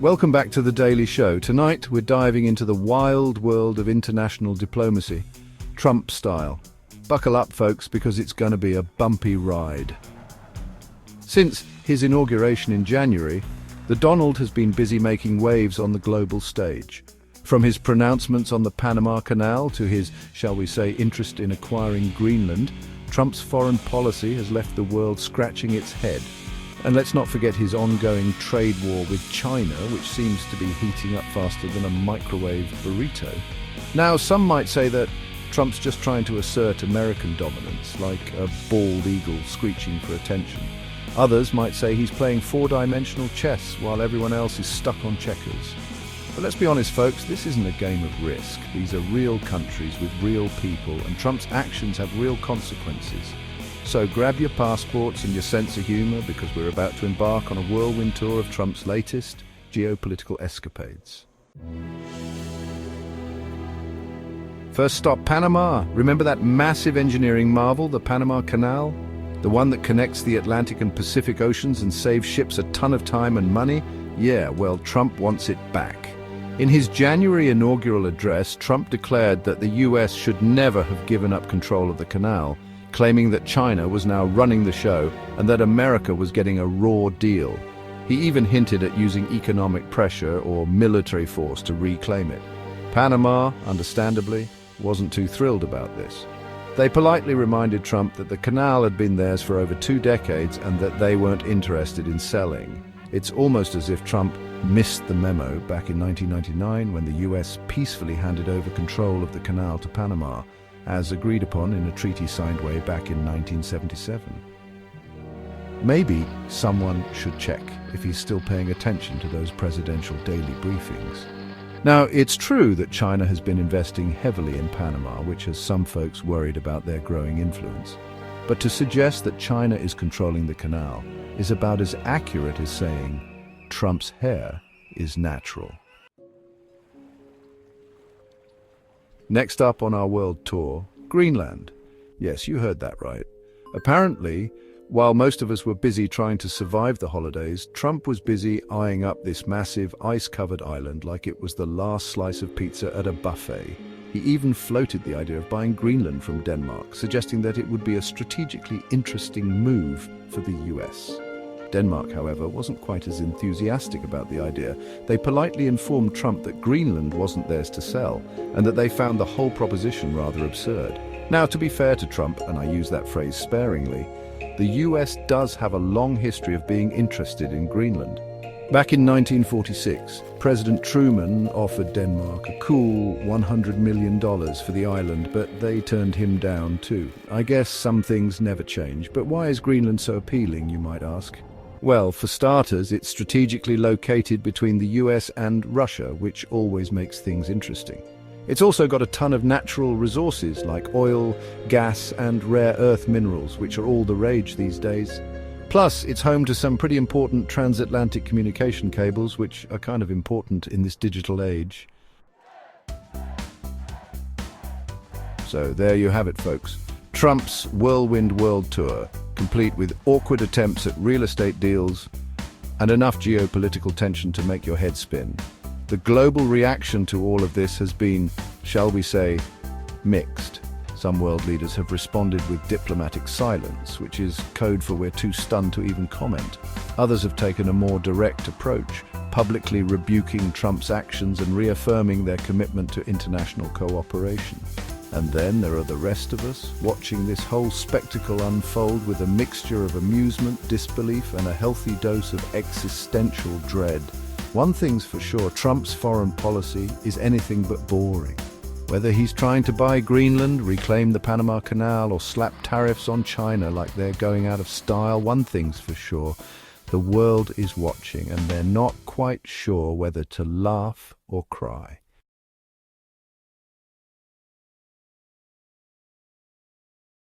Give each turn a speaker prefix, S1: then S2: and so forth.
S1: Welcome back to The Daily Show. Tonight, we're diving into the wild world of international diplomacy, Trump style. Buckle up, folks, because it's going to be a bumpy ride. Since his inauguration in January, the Donald has been busy making waves on the global stage. From his pronouncements on the Panama Canal to his, shall we say, interest in acquiring Greenland, Trump's foreign policy has left the world scratching its head. And let's not forget his ongoing trade war with China, which seems to be heating up faster than a microwave burrito. Now, some might say that Trump's just trying to assert American dominance, like a bald eagle screeching for attention. Others might say he's playing four-dimensional chess while everyone else is stuck on checkers. But let's be honest, folks, this isn't a game of risk. These are real countries with real people, and Trump's actions have real consequences. So grab your passports and your sense of humor, because we're about to embark on a whirlwind tour of Trump's latest geopolitical escapades. First stop, Panama. Remember that massive engineering marvel, the Panama Canal? The one that connects the Atlantic and Pacific Oceans and saves ships a ton of time and money? Yeah, well, Trump wants it back. In his January inaugural address, Trump declared that the US should never have given up control of the canal, claiming that China was now running the show and that America was getting a raw deal. He even hinted at using economic pressure or military force to reclaim it. Panama, understandably, wasn't too thrilled about this. They politely reminded Trump that the canal had been theirs for over 2 decades and that they weren't interested in selling. It's almost as if Trump missed the memo back in 1999 when the US peacefully handed over control of the canal to Panama, as agreed upon in a treaty signed way back in 1977. Maybe someone should check if he's still paying attention to those presidential daily briefings. Now, it's true that China has been investing heavily in Panama, which has some folks worried about their growing influence. But to suggest that China is controlling the canal is about as accurate as saying Trump's hair is natural. Next up on our world tour, Greenland. Yes, you heard that right. Apparently, while most of us were busy trying to survive the holidays, Trump was busy eyeing up this massive ice-covered island like it was the last slice of pizza at a buffet. He even floated the idea of buying Greenland from Denmark, suggesting that it would be a strategically interesting move for the US. Denmark, however, wasn't quite as enthusiastic about the idea. They politely informed Trump that Greenland wasn't theirs to sell, and that they found the whole proposition rather absurd. Now, to be fair to Trump, and I use that phrase sparingly, the US does have a long history of being interested in Greenland. Back in 1946, President Truman offered Denmark a cool $100 million for the island, but they turned him down too. I guess some things never change, but why is Greenland so appealing, you might ask? Well, for starters, it's strategically located between the US and Russia, which always makes things interesting. It's also got a ton of natural resources like oil, gas, and rare earth minerals, which are all the rage these days. Plus, it's home to some pretty important transatlantic communication cables, which are kind of important in this digital age. So there you have it, folks. Trump's whirlwind world tour, complete with awkward attempts at real estate deals and enough geopolitical tension to make your head spin. The global reaction to all of this has been, shall we say, mixed. Some world leaders have responded with diplomatic silence, which is code for we're too stunned to even comment. Others have taken a more direct approach, publicly rebuking Trump's actions and reaffirming their commitment to international cooperation. And then there are the rest of us, watching this whole spectacle unfold with a mixture of amusement, disbelief, and a healthy dose of existential dread. One thing's for sure, Trump's foreign policy is anything but boring. Whether he's trying to buy Greenland, reclaim the Panama Canal, or slap tariffs on China like they're going out of style, one thing's for sure, the world is watching, and they're not quite sure whether to laugh or cry.